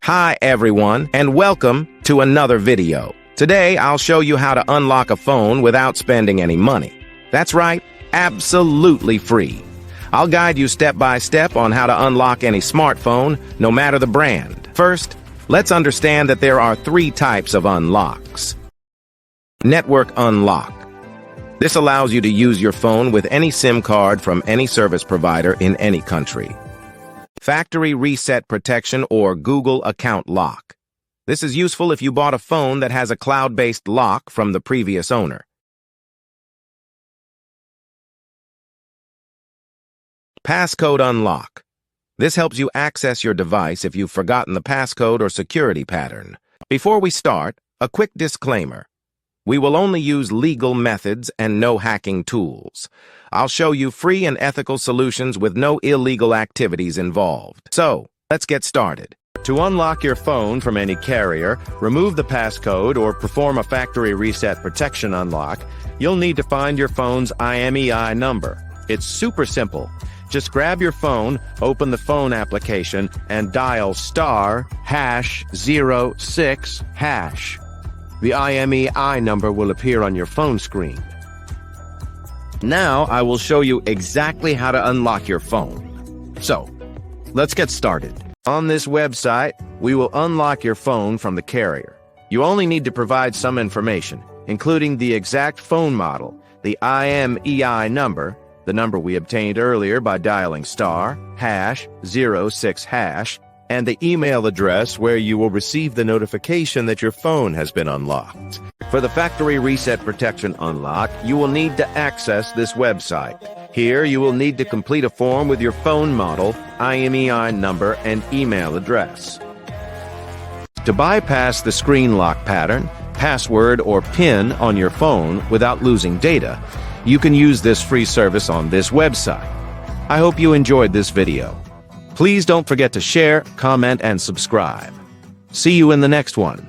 Hi everyone, and welcome to another video. Today, I'll show you how to unlock a phone without spending any money. That's right, absolutely free. I'll guide you step by step on how to unlock any smartphone, no matter the brand. First, let's understand that there are three types of unlocks. Network unlock. This allows you to use your phone with any SIM card from any service provider in any country. Factory reset protection or Google account lock. This is useful if you bought a phone that has a cloud-based lock from the previous owner. Passcode unlock. This helps you access your device if you've forgotten the passcode or security pattern. Before we start, a quick disclaimer. We will only use legal methods and no hacking tools. I'll show you free and ethical solutions with no illegal activities involved. So, let's get started. To unlock your phone from any carrier, remove the passcode, or perform a factory reset protection unlock, you'll need to find your phone's IMEI number. It's super simple. Just grab your phone, open the phone application, and dial *#06#. The IMEI number will appear on your phone screen. Now, I will show you exactly how to unlock your phone. So, let's get started. On this website, we will unlock your phone from the carrier. You only need to provide some information, including the exact phone model, the IMEI number, the number we obtained earlier by dialing *#06#, and the email address where you will receive the notification that your phone has been unlocked. For the factory reset protection unlock, you will need to access this website. Here, you will need to complete a form with your phone model, IMEI number, and email address. To bypass the screen lock pattern, password, or PIN on your phone without losing data, you can use this free service on this website. I hope you enjoyed this video. Please don't forget to share, comment, and subscribe. See you in the next one.